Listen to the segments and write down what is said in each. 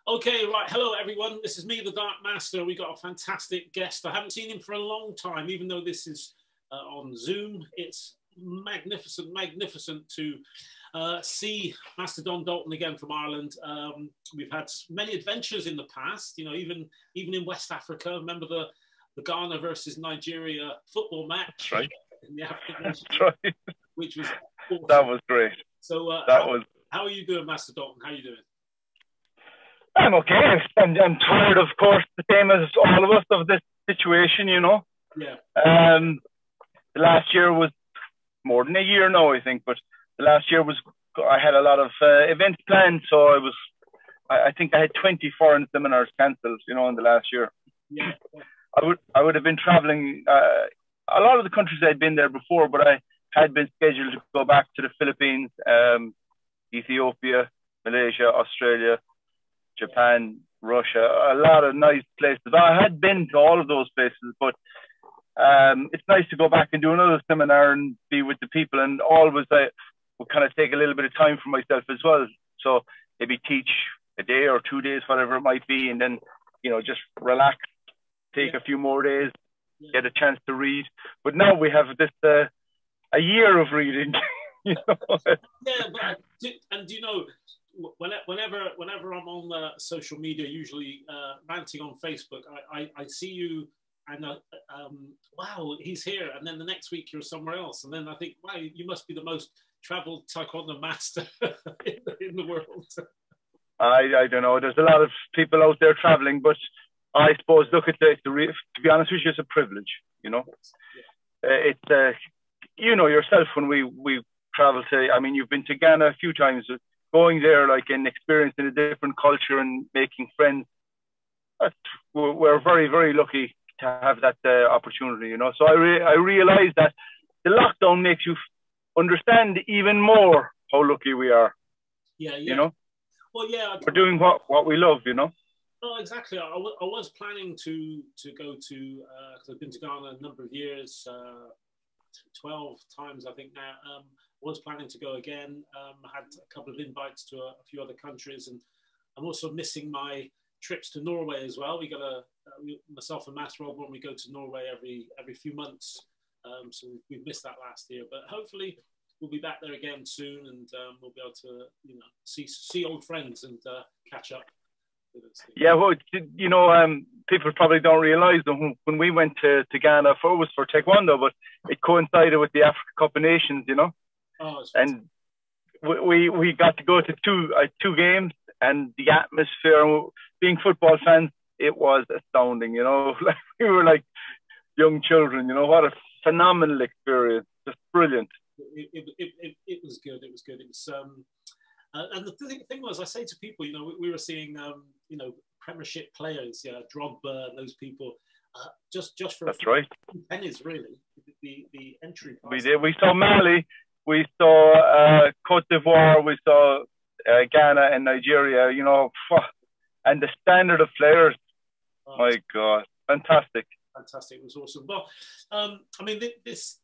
Okay, right. Hello, everyone. This is me, the Dark Master. We got a fantastic guest. I haven't seen him for a long time, even though this is on Zoom. It's magnificent to see Master Don Dalton again from Ireland. We've had many adventures in the past, you know, even in West Africa. Remember the Ghana versus Nigeria football match? That's right. In the African That's right. Which was awesome. That was great. So how are you doing, Master Dalton? How are you doing? I'm okay. I'm tired, of course, the same as all of us, of this situation, you know. Yeah. The last year was more than a year now, I think, but the last year I had a lot of events planned, so I think I had 20 foreign seminars cancelled, you know, in the last year. Yeah. I would have been traveling a lot of the countries I'd been there before, but I had been scheduled to go back to the Philippines, Ethiopia, Malaysia, Australia, Japan, Russia, a lot of nice places. I had been to all of those places, but it's nice to go back and do another seminar and be with the people. And always I would kind of take a little bit of time for myself as well. So maybe teach a day or 2 days, whatever it might be, and then, you know, just relax, take a few more days, get a chance to read. But now we have this a year of reading. You know? Yeah, but you know, whenever I'm on social media, usually ranting on Facebook, I see you and wow, he's here, and then the next week you're somewhere else, and then I think, wow, you must be the most traveled Taekwondo master in the world. I don't know. There's a lot of people out there traveling, but I suppose, look, to be honest with you, it's a privilege, you know. It's you know yourself, when we travel to, I mean, you've been to Ghana a few times. Going there, like, and experiencing a different culture and making friends, we're very, very lucky to have that opportunity, you know. So I realize that the lockdown makes you understand even more how lucky we are. Yeah. You know. Well, yeah. We're doing what we love, you know. Oh, exactly. I was planning to go to, because I've been to Ghana a number of years, 12 times, I think now. Was planning to go again. I had a couple of invites to a few other countries, and I'm also missing my trips to Norway as well. We got myself and Matt Rob, when we go to Norway every few months. So we've missed that last year, but hopefully we'll be back there again soon, and we'll be able to, you know, see old friends and catch up. Yeah, well, you know, people probably don't realise that when we went to Ghana, it was for Taekwondo, but it coincided with the Africa Cup of Nations, you know. Oh, and we got to go to two games, and the atmosphere, being football fans, it was astounding, you know. Like, we were like young children, you know. What a phenomenal experience, just brilliant. It was good. It was good. It was and the thing was, I say to people, you know, we were seeing you know, Premiership players, Drogba and those people, just for that's right, pennies, really, the entry price. We did. We saw Mali. We saw Cote d'Ivoire, we saw Ghana and Nigeria, you know, and the standard of players, my God, fantastic. Fantastic, it was awesome. Well, I mean, this,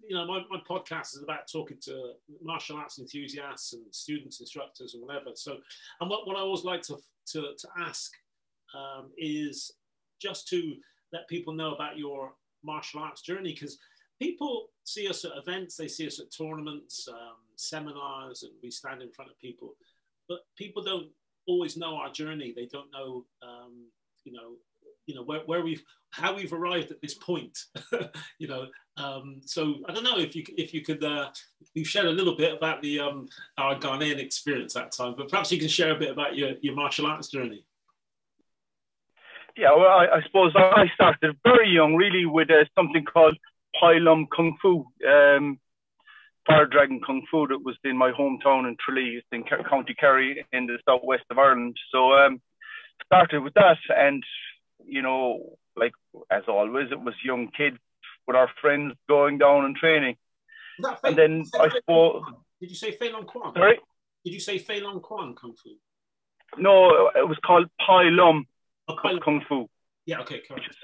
you know, my podcast is about talking to martial arts enthusiasts and students, instructors, and whatever. So, and what I always like to ask is just to let people know about your martial arts journey, because people see us at events, they see us at tournaments, seminars, and we stand in front of people. But people don't always know our journey. They don't know, you know, how we've arrived at this point. You know, so I don't know if you could you shared a little bit about the our Ghanaian experience that time, but perhaps you can share a bit about your martial arts journey. Yeah, well, I suppose I started very young, really, with something called Pai Lum Kung Fu, Fire Dragon Kung Fu, that was in my hometown in Tralee, in County Kerry, in the southwest of Ireland. So started with that, and, you know, like, as always, it was young kids with our friends going down and training. And then I suppose... Did you say Fei Long Quan? Sorry? Did you say Fei Long Quan Kung Fu? No, it was called Pai Lum Kung Fu. Yeah, okay, correct.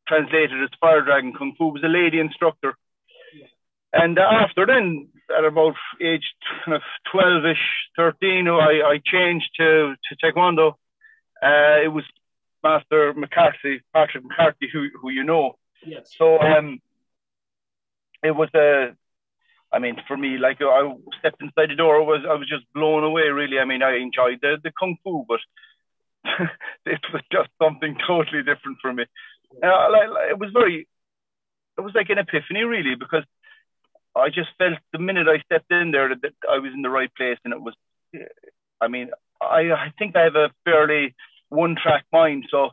Translated as Fire Dragon Kung Fu. Was a lady instructor. Yeah. And after then, at about age kind of 12-ish, 13, I changed to Taekwondo. It was Master McCarthy, Patrick McCarthy, who you know. Yes. So it was I mean, for me, like I stepped inside the door, I was just blown away. Really, I mean, I enjoyed the kung fu, but it was just something totally different for me. It was like an epiphany, really, because I just felt the minute I stepped in there that I was in the right place, and it was. I mean, I think I have a fairly one-track mind, so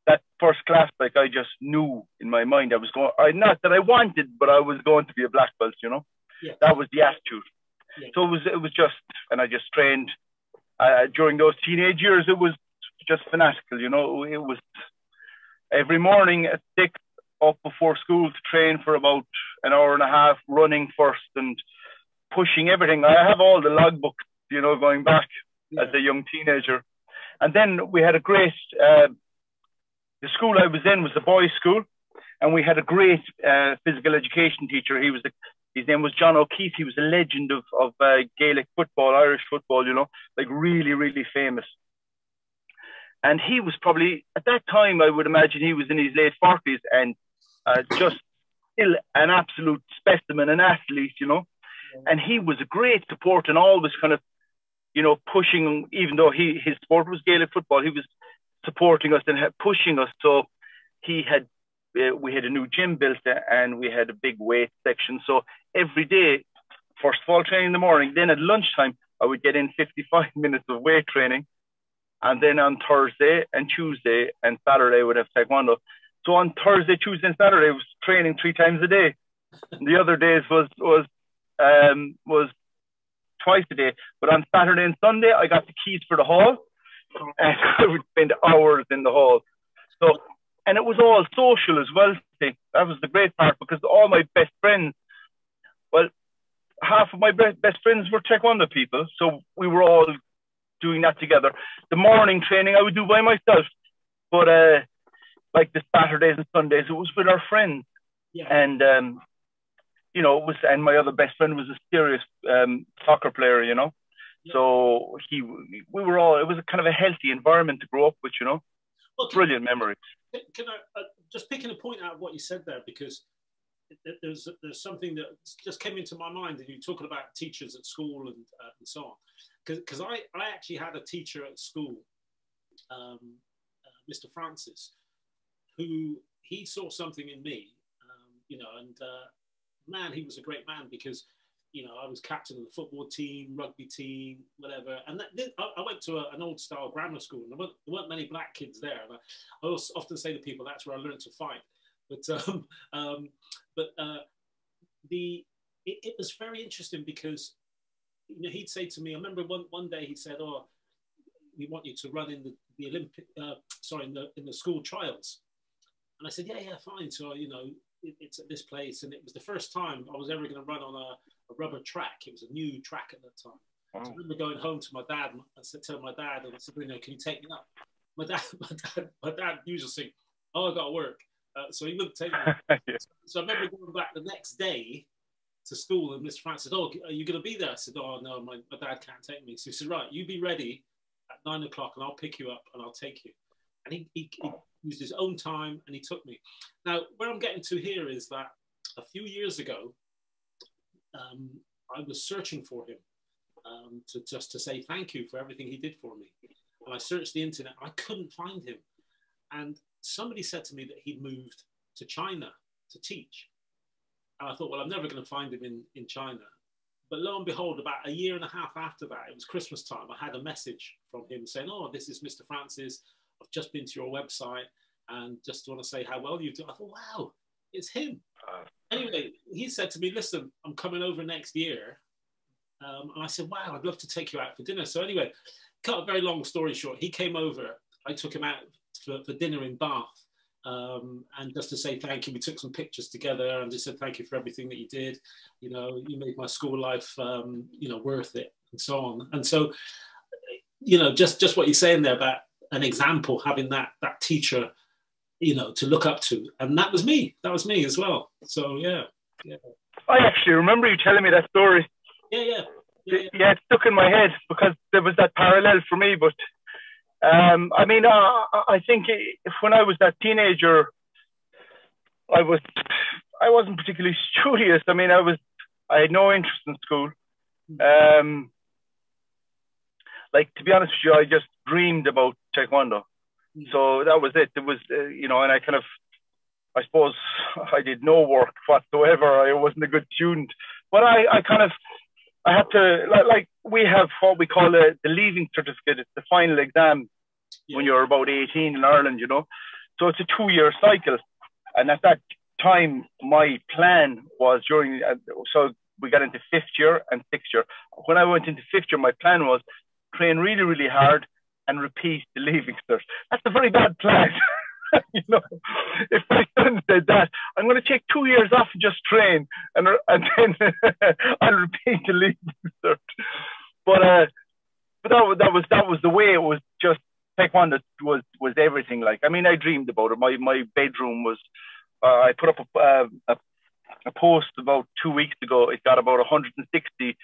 that first class, like I just knew in my mind I was going. Not that I wanted, but I was going to be a black belt. You know, yeah. That was the attitude. Yeah. So it was just, and I just trained during those teenage years. It was just fanatical. You know, it was every morning at 6 up before school to train for about an hour and a half, running first and pushing everything. I have all the logbooks, you know, going back as a young teenager. And then we had a great, the school I was in was a boys' school, and we had a great physical education teacher. His name was John O'Keefe. He was a legend of Gaelic football, Irish football, you know, like really, really famous. And he was probably, at that time, I would imagine he was in his late 40s and just still an absolute specimen, an athlete, you know. And he was a great support and always kind of, you know, pushing, even though his sport was Gaelic football, he was supporting us and pushing us. So we had a new gym built and we had a big weight section. So every day, first of all, training in the morning, then at lunchtime, I would get in 55 minutes of weight training. And then on Thursday and Tuesday and Saturday, I would have Taekwondo. So on Thursday, Tuesday, and Saturday, I was training 3 times a day. And the other days was twice a day. But on Saturday and Sunday, I got the keys for the hall, and I would spend hours in the hall. So, and it was all social as well. That was the great part, because all my best friends, well, half of my best friends were Taekwondo people. So we were all doing that together. The morning training I would do by myself, but like the Saturdays and Sundays, it was with our friends. Yeah. And you know, and my other best friend was a serious soccer player, you know. Yeah. So we were all. It was a kind of a healthy environment to grow up with, you know. Well, brilliant memories. Can I just picking a point out of what you said there, because there's something that just came into my mind, and you're talking about teachers at school and so on. Because I actually had a teacher at school, Mr. Francis, who he saw something in me, you know, and man, he was a great man, because, you know, I was captain of the football team, rugby team, whatever. And I went to an old style grammar school, and there weren't many black kids there. And I also often say to people, that's where I learned to fight. But it was very interesting, because, you know, he'd say to me, I remember one day he said, "Oh, we want you to run in the Olympic, in the school trials." And I said, yeah, fine. So, you know, it's at this place. And it was the first time I was ever going to run on a rubber track. It was a new track at that time. Oh. So I remember going home to my dad, and I said, tell my dad, and I said, you know, can you take me up? My dad usually say, oh, I got to work. So he wouldn't take me. Yeah. So I remember going back the next day to school, and Mr. Francis said, oh, are you going to be there? I said, oh, no, my dad can't take me. So he said, right, you be ready at 9 o'clock, and I'll pick you up, and I'll take you. And he used his own time, and he took me. Now, where I'm getting to here is that a few years ago, I was searching for him to say thank you for everything he did for me. And I searched the internet, and I couldn't find him. And somebody said to me that he'd moved to China to teach. And I thought, well, I'm never going to find him in China. But lo and behold, about a year and a half after that, it was Christmas time, I had a message from him saying, oh, this is Mr. Francis. I've just been to your website and just want to say how well you do. I thought, wow, it's him. Anyway, he said to me, listen, I'm coming over next year. And I said, wow, I'd love to take you out for dinner. So anyway, cut a very long story short, he came over. I took him out for dinner in Bath. And just to say thank you, we took some pictures together and just said thank you for everything that you did. You know, you made my school life, you know, worth it, and so on. And so, you know, just what you're saying there about an example, having that teacher, you know, to look up to, and that was me as well. So yeah. I actually remember you telling me that story. Yeah, it stuck in my head because there was that parallel for me. But I mean, I think when I was that teenager, I wasn't particularly studious. I mean, I had no interest in school. Like, to be honest with you, I just dreamed about Taekwondo. So that was it. It was, and I suppose I did no work whatsoever. I wasn't a good student, but I had to, like we have what we call the leaving certificate. It's the final exam when you're about 18 in Ireland, So it's a 2-year cycle. And at that time, my plan was so we got into 5th year and 6th year. When I went into 5th year, my plan was train really, really hard and repeat the leaving cert. That's a very bad plan. If my son said that, I'm going to take 2 years off and just train, and then I'll repeat the leaving cert. But that was the way it was. Just Taekwondo was everything. Like, I mean, I dreamed about it. My bedroom was. I put up a post about 2 weeks ago. It got about 160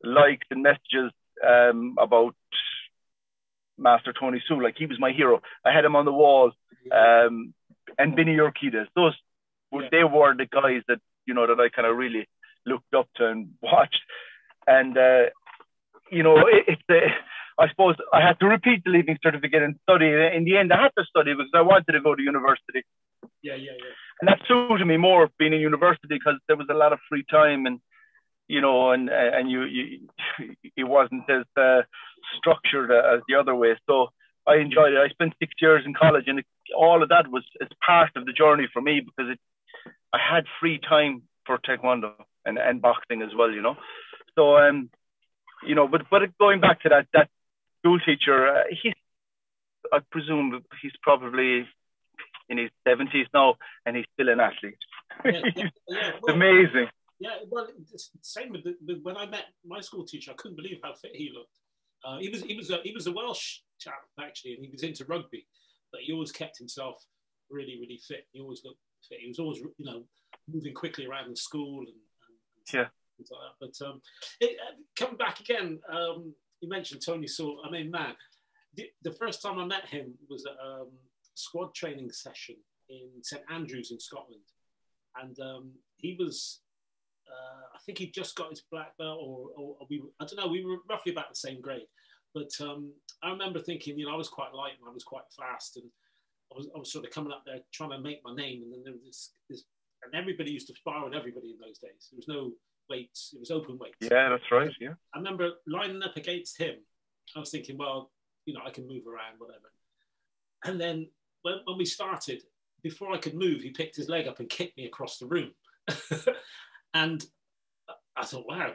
likes and messages about Master Tony Sue. Like, he was my hero. I had him on the wall. And Benny Urquidez. They were the guys that that I kind of really looked up to and watched. And I suppose I had to repeat the leaving certificate and study. In the end, I had to study because I wanted to go to university. Yeah. And that suited me more, being in university, because there was a lot of free time, and it wasn't as structured as the other way. So I enjoyed it. I spent 6 years in college, and all of that was part of the journey for me, because I had free time for Taekwondo and boxing as well, So, but going back to that school teacher, I presume he's probably in his 70s now, and he's still an athlete. Well, amazing. Yeah, well, it's the same with when I met my school teacher. I couldn't believe how fit he looked. He was a Welsh chap, actually, and he was into rugby, but he always kept himself really, really fit. He always looked fit. He was always, moving quickly around the school and things like that. But coming back again, you mentioned Tony Sewell. I mean, man, the first time I met him was at a squad training session in St Andrews in Scotland, and he was. I think he just got his black belt, or I don't know. We were roughly about the same grade, but I remember thinking, I was quite light and I was quite fast, and I was sort of coming up there trying to make my name, and then there was this, and everybody used to spar with everybody in those days. There was no weights; it was open weights. Yeah, that's right. Yeah, I remember lining up against him. I was thinking, well, I can move around, whatever. And then when we started, before I could move, he picked his leg up and kicked me across the room. And I thought, wow.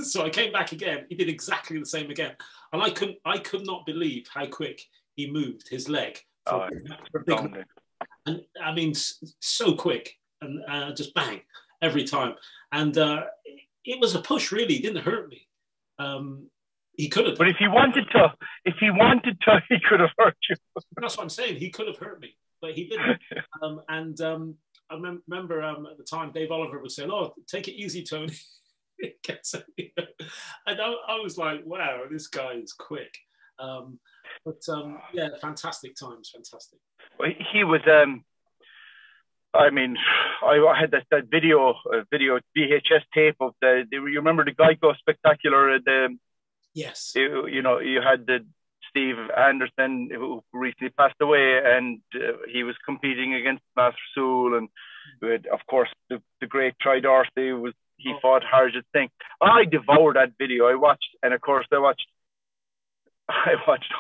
So I came back again. He did exactly the same again. And I could not believe how quick he moved his leg. And I mean, so quick, and just bang every time. And it was a push, really. It didn't hurt me. He could have. But if he wanted to, he could have hurt you. That's what I'm saying. He could have hurt me, but he didn't. I remember at the time, Dave Oliver was saying, "Oh, take it easy, Tony." And I was like, "Wow, this guy is quick." Yeah, fantastic times, fantastic. Well, he was. I mean, I had that video VHS tape of you remember the Geico Spectacular? Yes. You had the Steve Anderson, who recently passed away, and he was competing against Master Sewell, and with, of course, the great Troy Dorsey fought Harjit Singh. I devoured that video. I watched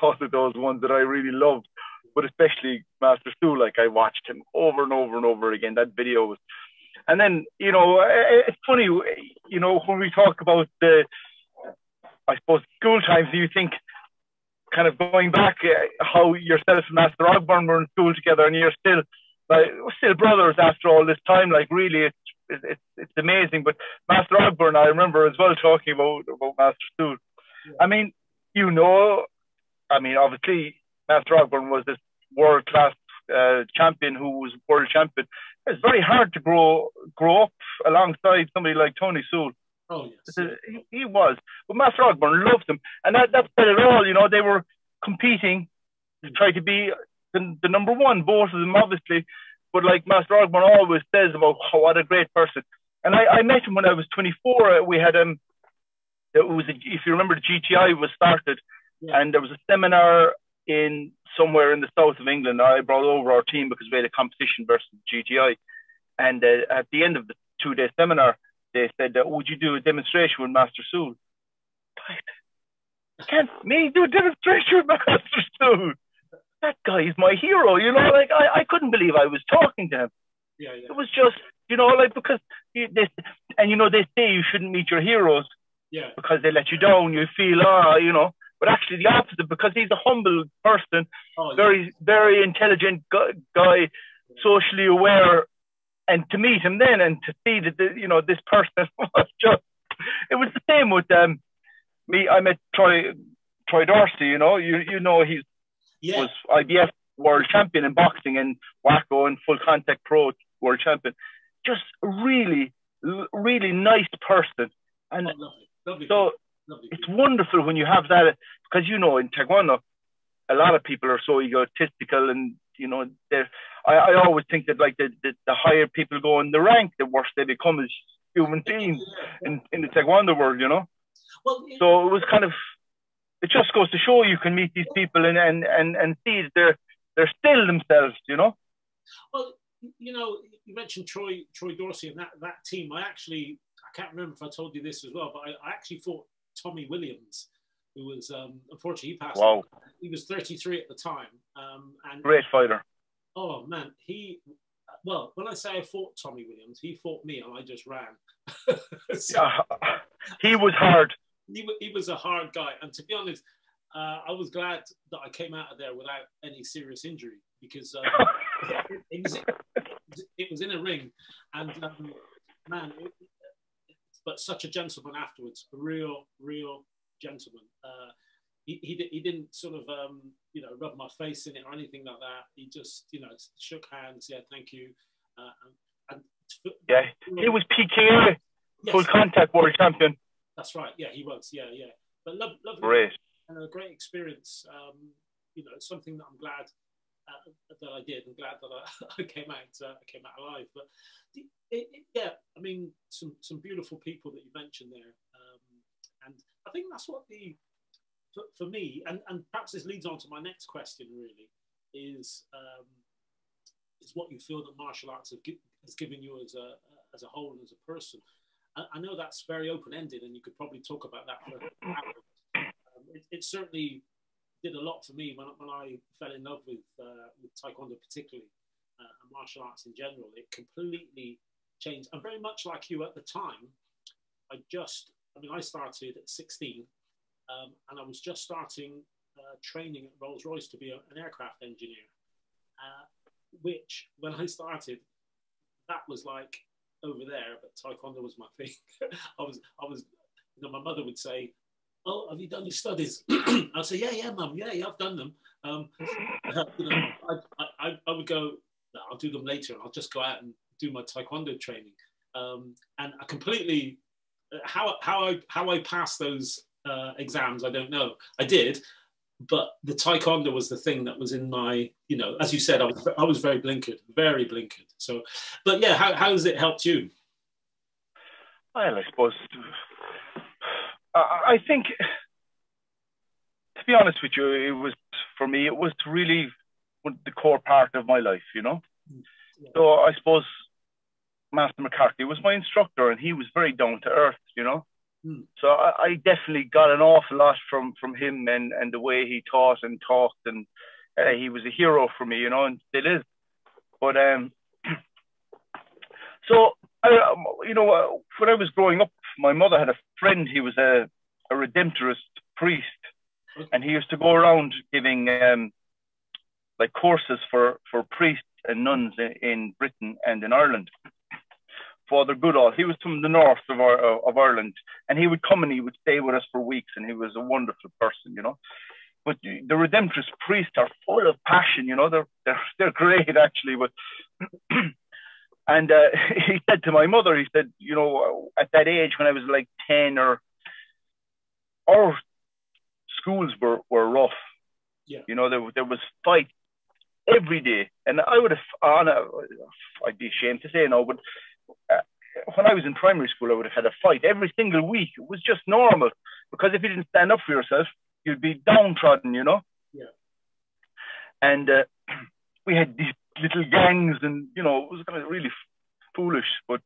all of those ones that I really loved, but especially Master Sewell. Like, I watched him over and over and over again. That video was, and then it's funny, when we talk about I suppose school times, you think, kind of going back, how yourself and Master Ogburn were in school together, and you're still brothers after all this time. Like, really, it's amazing. But Master Ogburn, I remember as well talking about Master Sewell. Yeah. I mean, obviously Master Ogburn was this world class champion who was world champion. It's very hard to grow up alongside somebody like Tony Sewell. Oh, yes. He was. But Master Ogburn loved him. And that said it all. They were competing to try to be the number one, both of them obviously. But like Master Ogman always says about what a great person. And I met him when I was 24. We had it was if you remember, the GTI was started, and there was a seminar in somewhere in the south of England. I brought over our team because we had a competition versus GTI. And at the end of the 2-day seminar, they said, would you do a demonstration with Master Soul? Can't me do a demonstration with Master Soul? That guy is my hero, you know, like I couldn't believe I was talking to him. It was just, you know, like, because they say you shouldn't meet your heroes because they let you down. You feel, you know, but actually the opposite, because he's a humble person, very, very intelligent guy, socially aware. And to meet him then and to see that, you know, this person was just, it was the same with me. I met Troy Dorsey, you know, he was IBF world champion in boxing, and WACO and full contact pro world champion. Just a really, really nice person. And lovely. It's wonderful when you have that, because, you know, in Taekwondo, a lot of people are so egotistical, and, you know, I always think that, like, the higher people go in the rank, the worse they become as human beings in the Taekwondo world, you know. Well, so it was kind of, it just goes to show you can meet these people and see that they're still themselves, you know. Well, you know, you mentioned Troy Dorsey and that team. I can't remember if I told you this as well, but I actually fought Tommy Williams, who was unfortunately he passed. Wow. He was 33 at the time. And great fighter. Oh man, when I say I fought Tommy Williams, he fought me and I just ran. He was hard. He was a hard guy, and to be honest, I was glad that I came out of there without any serious injury, because it was in a ring, and man, but such a gentleman afterwards, a real gentleman. He didn't sort of you know, rub my face in it or anything like that. He just, you know, shook hands, thank you, he was PKA, full contact world champion. That's right. Yeah, he was. Yeah. But lovely, great, and a great experience. You know, something that I'm glad that I did, and glad that I came out alive. But I mean, some beautiful people that you mentioned there, and I think that's what for me, and perhaps this leads on to my next question. Really, is what you feel that martial arts has given you as a whole and as a person. I know that's very open-ended, and you could probably talk about that for hours. It certainly did a lot for me when I fell in love with Taekwondo particularly, and martial arts in general. It completely changed. And very much like you at the time, I started at 16, and I was just starting training at Rolls-Royce to be an aircraft engineer, which when I started, that was like over there, but Taekwondo was my thing. I was, you know, my mother would say, "Oh, have you done your studies?" I'd say, "Yeah, Mum, yeah, I've done them." You know, I would go, "No, I'll do them later. I'll just go out and do my Taekwondo training." And I completely, how I passed those exams, I don't know. I did, but the Taekwondo was the thing that was in my, you know, as you said, I was very blinkered. So, but yeah, how has it helped you? Well, I suppose, I think, to be honest with you, it was really the core part of my life, you know. Yeah. So I suppose Master McCarthy was my instructor, and he was very down to earth, you know. So I definitely got an awful lot from him and the way he taught and talked, and he was a hero for me, you know, and still is. But so you know, when I was growing up, my mother had a friend. He was a Redemptorist priest, and he used to go around giving like courses for priests and nuns in Britain and in Ireland. Father Goodall, he was from the north of Ireland, and he would come and he would stay with us for weeks, and he was a wonderful person, you know. But the Redemptorist priests are full of passion, you know. They're great, actually. But and he said to my mother, he said, you know, at that age when I was like 10, our schools were rough, Yeah. You know, there was fights every day, and I would have, I'd be ashamed to say now, but when I was in primary school, I would have had a fight every single week. It was just normal, because if you didn't stand up for yourself, you'd be downtrodden, you know. Yeah. And we had these little gangs, and you know, it was kind of really foolish. But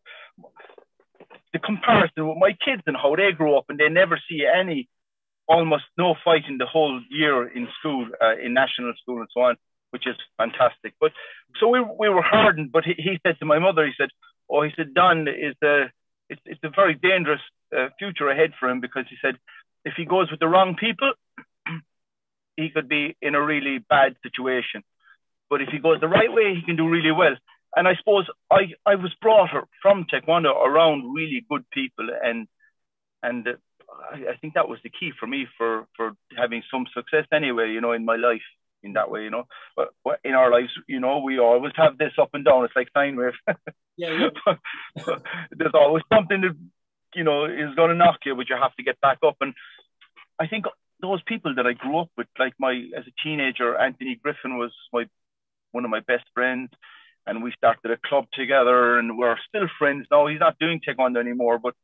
the comparison with my kids and how they grew up, and they never see almost no fighting the whole year in school, in national school and so on, which is fantastic. But so we were hardened. But he said to my mother, he said, Don, it's a very dangerous future ahead for him, because he said if he goes with the wrong people, he could be in a really bad situation. But if he goes the right way, he can do really well. And I suppose I was brought from Taekwondo around really good people, and I think that was the key for me for having some success anyway, you know, in my life in that way, you know. But in our lives, you know, we always have this up and down. It's like sine wave. Yeah. There's always something that, you know, is going to knock you, but you have to get back up. And I think those people that I grew up with, like as a teenager, Anthony Griffin was one of my best friends, and we started a club together, and we're still friends now. He's not doing Taekwondo anymore, but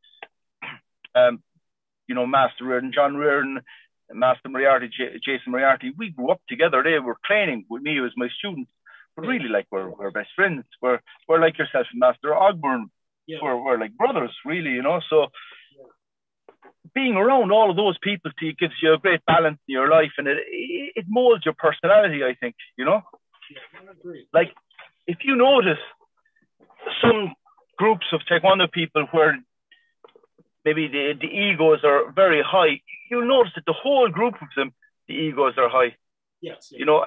you know, Master Reardon, John Reardon, Master Moriarty, Jason Moriarty, we grew up together. They were training with me as my students, but really, like, we're best friends. We're like yourself and Master Ogburn. Yeah. We're like brothers, really, you know. So being around all of those people gives you a great balance in your life, and it molds your personality, I think, you know. Yeah, I agree. Like, if you notice some groups of Taekwondo people where maybe the egos are very high, you'll notice that the whole group of them, the egos are high. Yes. Yeah. You know,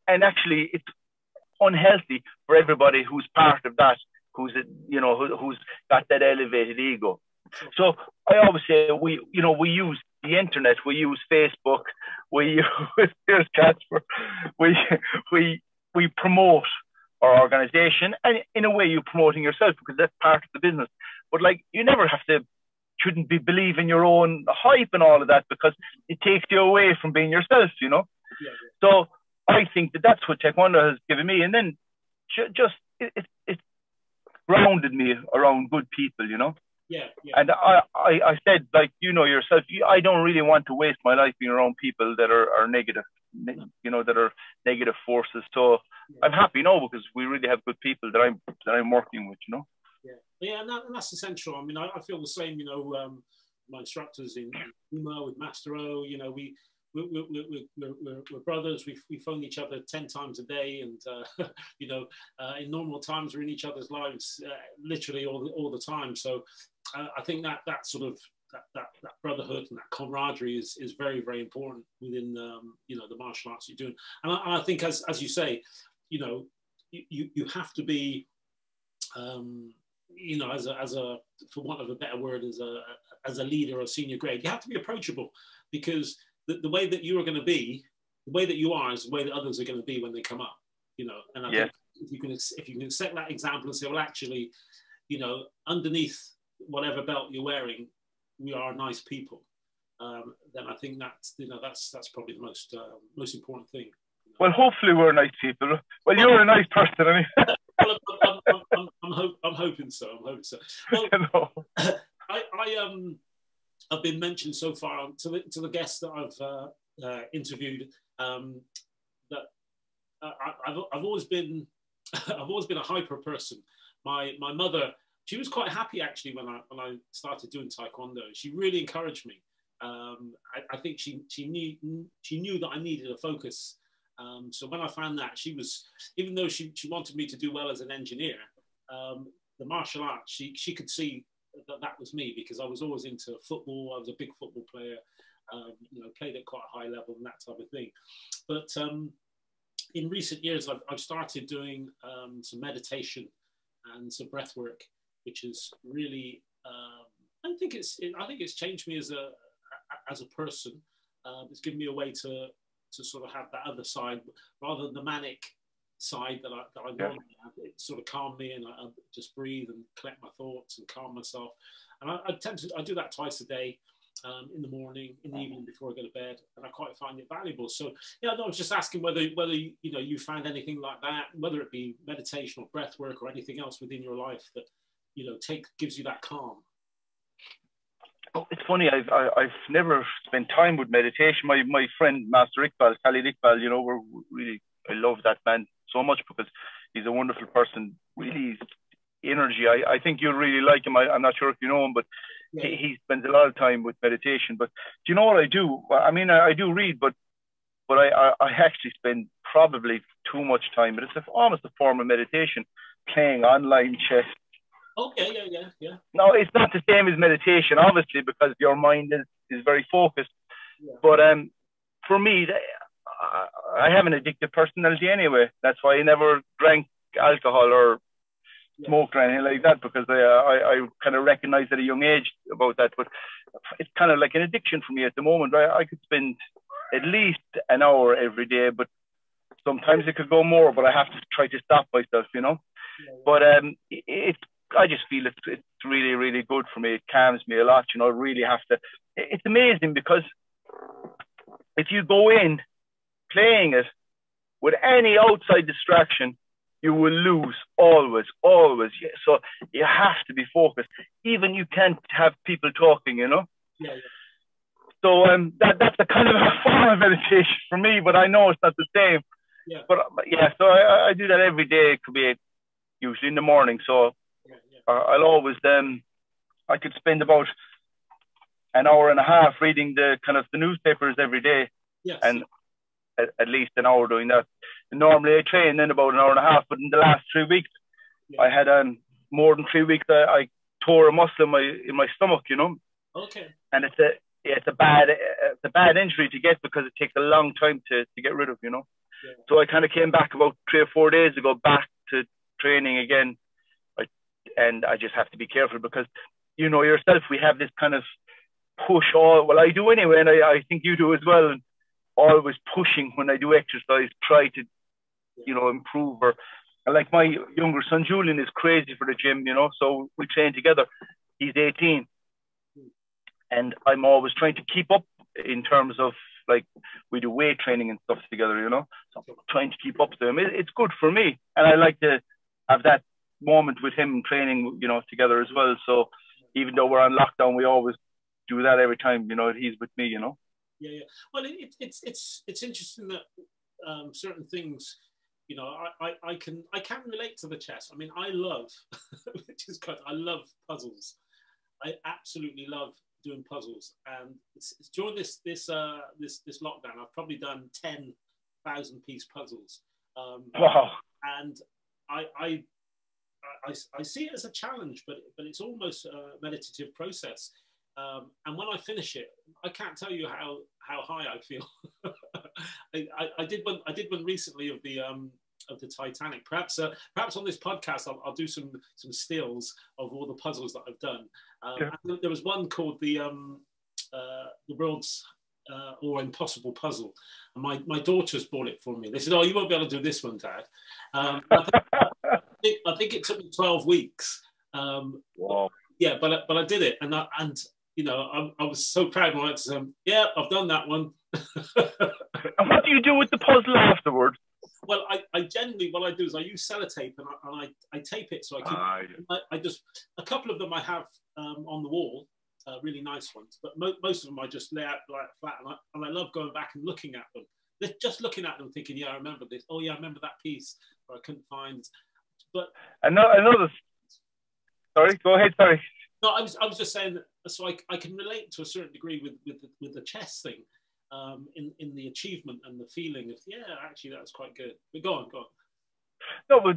and actually it's unhealthy for everybody who's part of that, who's got that elevated ego. Sure. So I always say we use the internet, we use Facebook, we use here's Casper, we promote our organization, and in a way you're promoting yourself, because that's part of the business. But like, you never shouldn't be believing your own hype and all of that, because it takes you away from being yourself, you know. Yeah. So I think that's what Taekwondo has given me, and then just it grounded me around good people, you know. Yeah. And I said, like, you know yourself, I don't really want to waste my life being around people that are negative, you know, that are negative forces. So I'm happy now, because we really have good people that I'm working with, you know. Yeah, and that's essential. I mean, I feel the same. You know, my instructors in Uma with Master O, you know, we're brothers. We phone each other 10 times a day, and you know, in normal times we're in each other's lives literally all the time. So I think that sort of that brotherhood and that camaraderie is very, very important within you know, the martial arts you're doing. And I think, as you say, you know, you have to be you know, as a for want of a better word, as a leader or senior grade, you have to be approachable, because the way that you are going to be, the way that you are, is the way that others are going to be when they come up, you know. And I think if you can set that example and say, well, actually, you know, underneath whatever belt you're wearing, we are nice people, then I think that's probably the most important thing. Well, hopefully we're nice people. Well, you're a nice person, I mean. Well, I'm hoping so. Well, I've been mentioned so far to the guests that I've interviewed that I've always been a hyper person. My mother, she was quite happy actually when I started doing Taekwondo. She really encouraged me. I think she knew that I needed a focus. So when I found that, she was, even though she wanted me to do well as an engineer, the martial arts, she could see that was me, because I was always into football. I was a big football player, you know, played at quite a high level and that type of thing. But in recent years, I've started doing some meditation and some breath work, which is really, I think it's changed me as a person. It's given me a way to sort of have that other side, rather than the manic side that I normally have. It sort of calmed me, and I just breathe and collect my thoughts and calm myself. And I do that twice a day. in the morning, in the evening before I go to bed, and I quite find it valuable. So yeah, no, I was just asking whether you found anything like that, whether it be meditation or breath work or anything else within your life that gives you that calm. Oh, it's funny. I've never spent time with meditation. My friend Master Iqbal, Khalid Iqbal, we're really, I love that man so much because he's a wonderful person. Really energy. I think you'll really like him. I'm not sure if you know him, but yeah. He spends a lot of time with meditation. But do you know what I do? I mean, I do read, but I actually spend probably too much time. But it's almost a form of meditation, playing online chess. Okay, yeah. No, it's not the same as meditation, obviously, because your mind is very focused. Yeah. But for me, I have an addictive personality anyway. That's why I never drank alcohol or smoked or anything like that, because I kind of recognized at a young age about that. But it's kind of like an addiction for me at the moment. I could spend at least an hour every day, but sometimes it could go more, but I have to try to stop myself, Yeah. But I just feel it's really, really good for me. It calms me a lot, I really have to. It's amazing because if you go in playing it with any outside distraction, you will lose always. So you have to be focused. Even you can't have people talking, Yeah. So that's a kind of a form of meditation for me, but I know it's not the same. Yeah. But yeah, so I do that every day. It could be usually in the morning. So I'll always I could spend about an hour and a half reading the newspapers every day. Yes. And at least an hour doing that. And normally I train in about an hour and a half, but in the last 3 weeks, I had more than 3 weeks. I tore a muscle in my stomach, Okay. And it's a bad injury to get because it takes a long time to get rid of, Yeah. So I kind of came back about 3 or 4 days ago back to training again, and I just have to be careful because yourself, we have this kind of push. I do anyway, and I think you do as well. And always pushing when I do exercise, try to improve. Or like my younger son Julian is crazy for the gym, so we train together. He's 18, and I'm always trying to keep up in terms of we do weight training and stuff together, so I'm trying to keep up to him. It's good for me, and I like to have that moment with him training, together as well. So even though we're on lockdown, we always do that every time, he's with me, Yeah. Well, it's interesting that certain things, I can relate to the chess. I mean, I love, which is good. I love puzzles. I absolutely love doing puzzles, and it's during this lockdown, I've probably done 10,000 piece puzzles. Wow! And I see it as a challenge, but it's almost a meditative process. And when I finish it, I can't tell you how high I feel. I did one recently of the Titanic. Perhaps on this podcast I'll do some stills of all the puzzles that I've done. And there was one called the world's or impossible puzzle, and my daughters bought it for me. They said, "Oh, you won't be able to do this one, Dad." I think it took me 12 weeks. Wow. Yeah, but I did it, and I was so proud when I went to them. Yeah, I've done that one. And what do you do with the puzzle afterwards? Well, I generally, what I do is I use sellotape and I tape it, so I keep. I just, a couple of them I have on the wall, really nice ones, but most of them I just lay out like flat, and I love going back and looking at them. Just looking at them, thinking, yeah, I remember this. Oh yeah, I remember that piece where I couldn't find. But another. Sorry, go ahead. Sorry. No, I was just saying that, so I can relate to a certain degree with the chess thing, in the achievement and the feeling of, yeah, actually that was quite good. But go on. No, but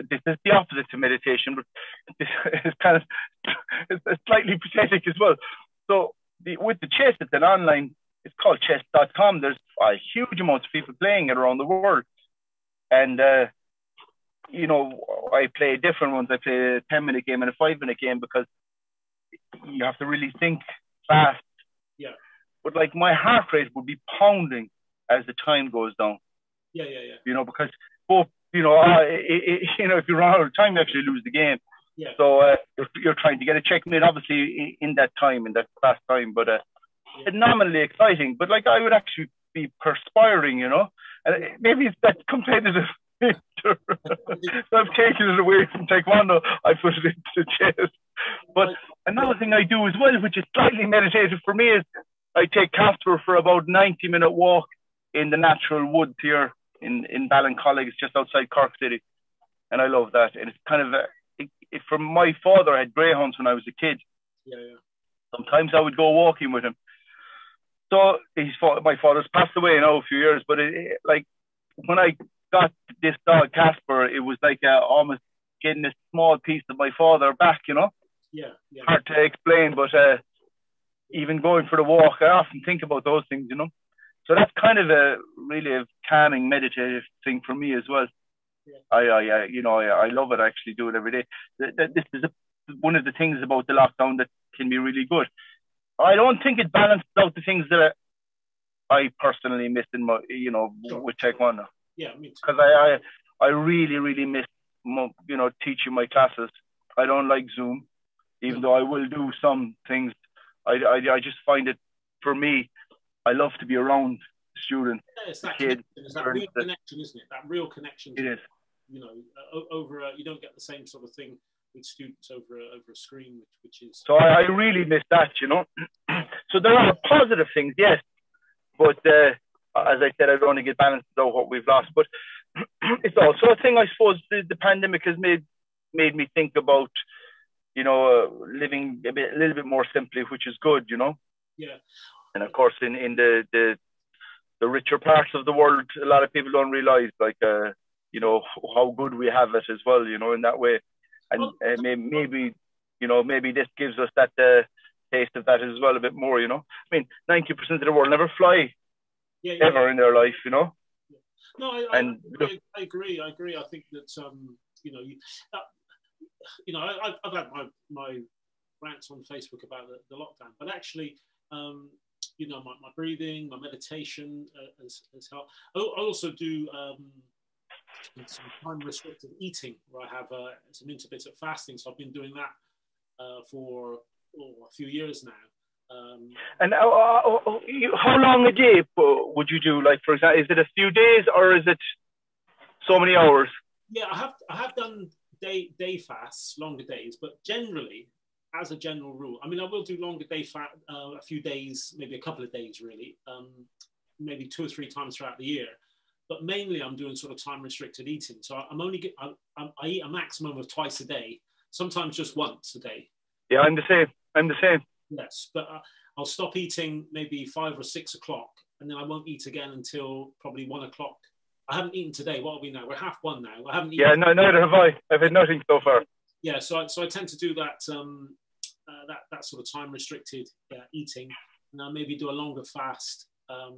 this is the opposite to meditation, but it's kind of it's slightly pathetic as well. So with the chess, it's an online. It's called chess.com. There's a huge amount of people playing it around the world, and I play different ones. I play a 10-minute game and a 5-minute game because you have to really think fast. Yeah. But my heart rate would be pounding as the time goes down. Yeah. Because both, if you run out of time, you actually lose the game. Yeah. So you're trying to get a checkmate, obviously, in that time, in that fast time, but phenomenally exciting. But like I would actually be perspiring, you know, and maybe it's that competitive nature. So I've taken it away from Taekwondo, I put it into chess. But another thing I do as well, which is slightly meditative for me, is I take Casper for about 90-minute walk in the natural woods here in Ballincollig. It's just outside Cork City. And I love that. And it's kind of, from my father, I had greyhounds when I was a kid. Yeah. Sometimes I would go walking with him. So my father's passed away now a few years, but like when I got this dog Casper, it was like almost getting a small piece of my father back, you know. Yeah. Hard to explain, but even going for the walk, I often think about those things, you know. So that's kind of really a calming, meditative thing for me as well. Yeah. I love it. I actually do it every day. This is one of the things about the lockdown that can be really good. I don't think it balances out the things that I personally miss in my, with Taekwondo. Yeah, me too. Because I really, really miss, teaching my classes. I don't like Zoom, even though I will do some things. I just find it, for me, I love to be around students. Yeah, it's that kids. It's that real connection, isn't it? That real connection. It is. Over you don't get the same sort of thing with students over a screen, which is. So I really miss that, you know. So there are positive things, yes, but as I said, I don't want to get balanced out what we've lost. But it's also a thing, I suppose. The pandemic has made me think about, living a little bit more simply, which is good, you know. Yeah. And of course, in the richer parts of the world, a lot of people don't realize, like, how good we have it as well, in that way. And maybe this gives us that taste of that as well a bit more, I mean, 90% of the world never fly ever in their life, Yeah. No, I agree. I think that, I've had my rants on Facebook about the lockdown, but actually, my breathing, my meditation has helped. I also do some time-restricted eating, where I have some intermittent fasting. So I've been doing that for a few years now. And how long a day would you do? Like, for example, is it a few days or is it so many hours? Yeah, I have done day fasts, longer days, but generally, as a general rule, I mean, I will do longer day a few days, maybe a couple of days, really, maybe 2 or 3 times throughout the year. But mainly, I'm doing sort of time-restricted eating. So I eat a maximum of twice a day, sometimes just once a day. Yeah, I'm the same. Yes, but I'll stop eating maybe 5 or 6 o'clock, and then I won't eat again until probably 1 o'clock. I haven't eaten today. What are we now? We're 1:30 now. I haven't eaten. Yeah, no, neither have I. I've had nothing so far. Yeah, so I tend to do that that sort of time-restricted eating, and I maybe do a longer fast. A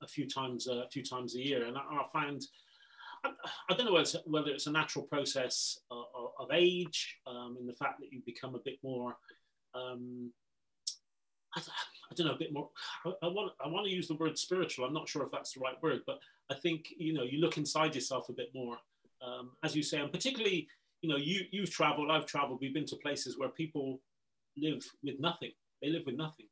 few times a year, and I find I don't know whether it's a natural process of age, in the fact that you become a bit more. I don't know, a bit more. I want to use the word spiritual. I'm not sure if that's the right word, but I think you look inside yourself a bit more, as you say, and particularly you've traveled, I've traveled. We've been to places where people live with nothing. They live with nothing.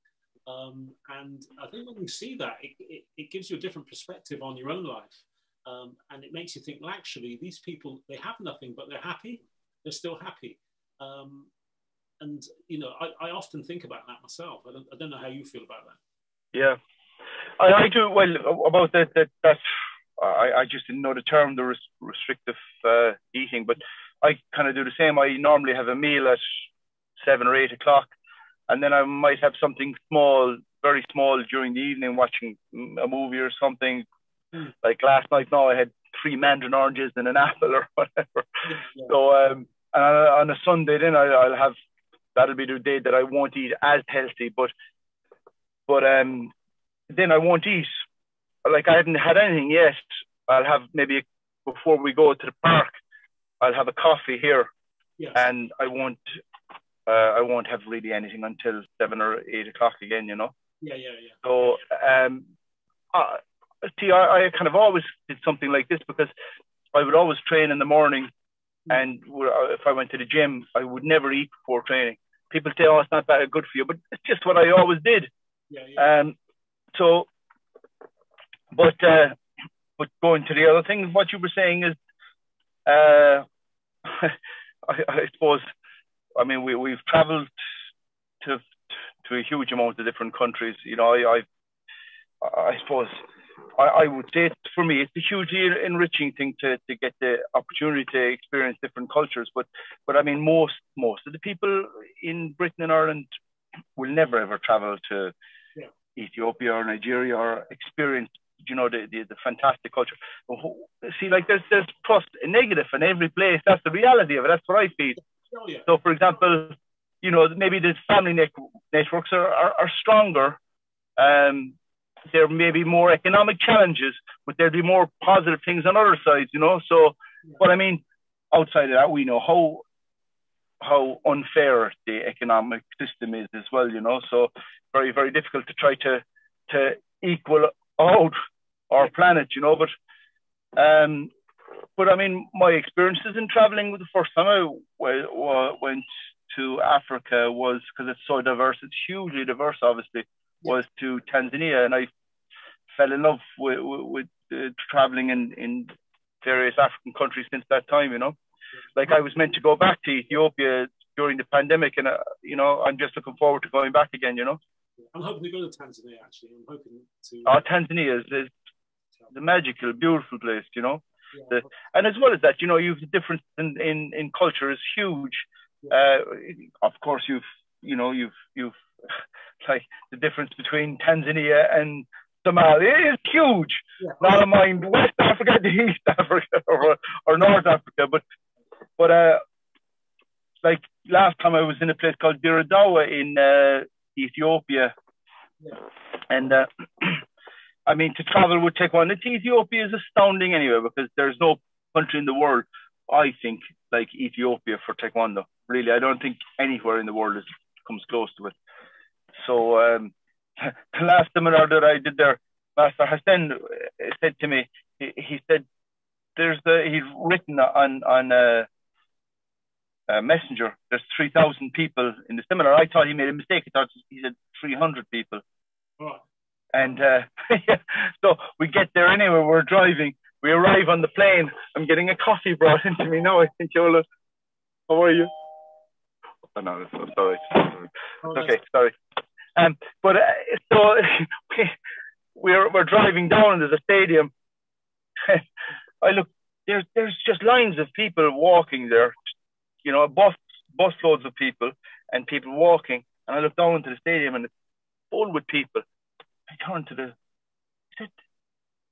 And I think when you see that, it gives you a different perspective on your own life. And it makes you think, well, actually, these people, they have nothing, but they're happy. They're still happy. And I often think about that myself. I don't know how you feel about that. Yeah, I do. Well, about that I just didn't know the term, the restrictive eating, but I kind of do the same. I normally have a meal at 7 or 8 o'clock. And then I might have something small, very small during the evening, watching a movie or something. Like last night, I had 3 mandarin oranges and an apple or whatever. Yeah. So on a Sunday, then that'll be the day that I won't eat as healthy. But then I won't eat. Like, I haven't had anything yet. I'll have maybe, before we go to the park, I'll have a coffee here. Yes. And I won't have really anything until 7 or 8 o'clock again, Yeah. So, I kind of always did something like this, because I would always train in the morning, And if I went to the gym, I would never eat before training. People say, "Oh, it's not that good for you," but it's just what I always did. So, but going to the other thing, what you were saying is, I suppose, I mean, we've travelled to a huge amount of different countries. You know, I suppose I would say for me, it's a hugely enriching thing to get the opportunity to experience different cultures. But I mean, most of the people in Britain and Ireland will never ever travel to Ethiopia or Nigeria or experience, you know, the fantastic culture. See, like there's plus a negative in every place. That's the reality of it. That's what I feel. So, for example, you know, maybe the family networks are stronger. There may be more economic challenges, but there'll be more positive things on other sides, you know. So, but I mean, outside of that, we know how unfair the economic system is as well, you know. So, very, very difficult to try to equal out our planet, you know. But I mean, my experiences in traveling, the first time I went to Africa was, because it's so diverse, it's hugely diverse, obviously, was to Tanzania, and I fell in love with traveling in various African countries since that time, you know. Like, I was meant to go back to Ethiopia during the pandemic, and you know, I'm just looking forward to going back again, you know. I'm hoping to go to Tanzania, actually. I'm hoping to. Tanzania is the magical, beautiful place, you know. And as well as that, you know, you've the difference in culture is huge. Of course, you've like the difference between Tanzania and Somalia is huge. Not mind West Africa to East Africa or North Africa, but like last time I was in a place called Diradawa in Ethiopia, and I mean, to travel with Taekwon-Do to Ethiopia is astounding anyway, because there's no country in the world, I think, like Ethiopia for Taekwondo. Really, I don't think anywhere in the world comes close to it. So the last seminar that I did there, Master Hassan said to me, he said, he's written on a messenger, there's 3,000 people in the seminar. I thought he made a mistake. I thought he said 300 people. Right. And so we get there anyway, we're driving. We arrive on the plane. I'm getting a coffee brought into me now. I think, Yola, how are you? Oh, no, sorry. Okay, sorry. But so we're driving down to the stadium. I look, there's just lines of people walking there, you know, bus loads of people and people walking. And I look down into the stadium and it's full with people. I turned to I said,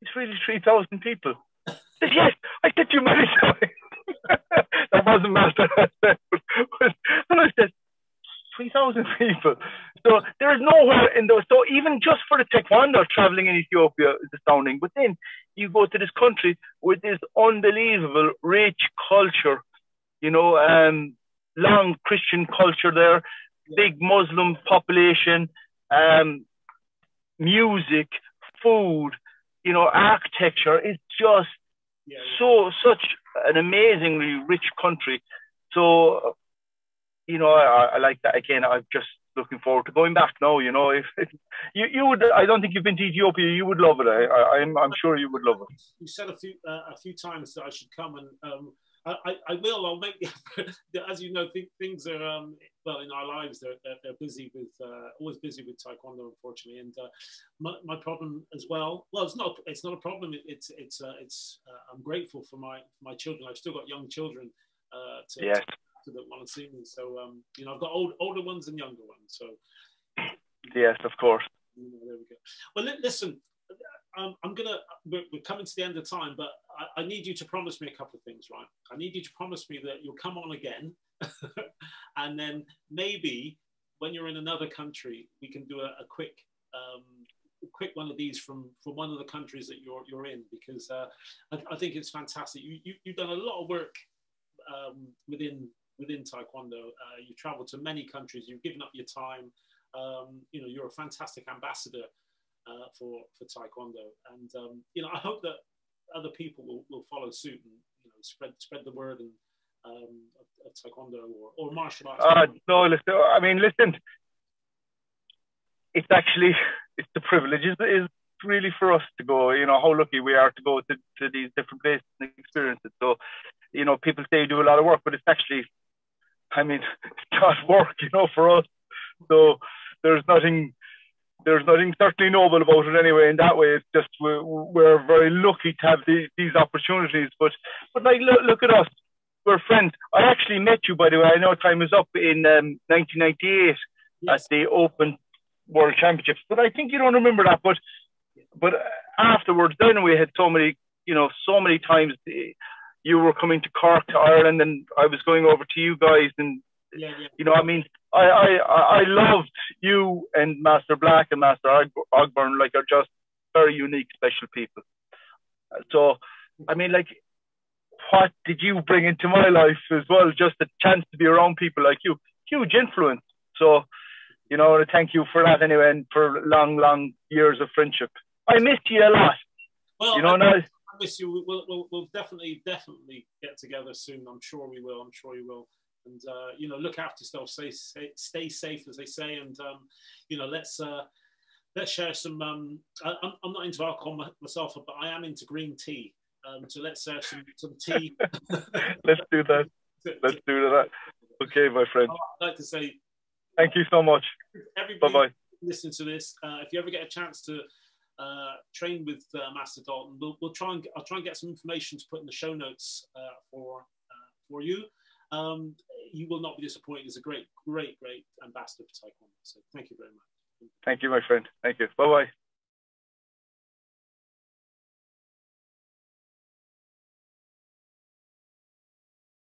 it's really 3,000 people. I said, yes, I said you many times. That wasn't Master. And I said, 3,000 people. So there is nowhere in those. So even just for the Taekwondo, traveling in Ethiopia is astounding. But then you go to this country with this unbelievable rich culture, you know, long Christian culture there, big Muslim population, music, food, you know, architecture. It's just such an amazingly rich country. So, you know, I like that. Again, I'm just looking forward to going back now. You know, if you would, I don't think you've been to Ethiopia. You would love it. I'm sure you would love it. You said a few times that I should come, and I will. I'll make the effort. As you know, things are well in our lives. They're busy with always busy with Taekwondo, unfortunately. And my problem as well. Well, it's not a problem. It's I'm grateful for my children. I've still got young children. That want to see me. So you know, I've got older ones and younger ones. So yes, of course. You know, there we go. Well, listen. We're coming to the end of time, but I need you to promise me a couple of things, right? I need you to promise me that you'll come on again, and then maybe when you're in another country, we can do a quick one of these from one of the countries that you're in, because I think it's fantastic. You've done a lot of work within Taekwondo. You travel to many countries. You've given up your time. You know, you're a fantastic ambassador for Taekwondo, and you know, I hope that other people will follow suit and, you know, spread the word of Taekwondo or martial arts? No, listen. It's actually the privilege is really for us to go. You know how lucky we are to go to these different places and experience it. So, you know, people say you do a lot of work, but it's actually, I mean, it's not work, you know, for us. So there's nothing certainly noble about it anyway. In that way, it's just we're very lucky to have these opportunities. But like, look at us. We're friends. I actually met you, by the way. I know time was up in 1998 at the Open World Championships, but I think you don't remember that. But afterwards, then we had so many times you were coming to Cork, to Ireland, and I was going over to you guys, and you know, I mean, I loved you and Master Black and Master Ogburn. Like, are just very unique, special people. So, I mean, like, what did you bring into my life as well? Just a chance to be around people like you, huge influence. So, you know, thank you for that anyway, and for long years of friendship. I miss you a lot. Well, you know, I miss you. We'll definitely get together soon. I'm sure we will. And you know, look after yourself. Stay safe, as they say. And you know, let's share some. I'm not into alcohol myself, but I am into green tea. So let's share some tea. Let's do that. Let's do that. Okay, my friend. I'd like to say thank you so much. Everybody bye. Listen to this. If you ever get a chance to train with Master Dalton, I'll try and get some information to put in the show notes for you. You will not be disappointed. He's a great ambassador for Taekwondo. So thank you very much. Thank you, my friend. Thank you. Bye-bye.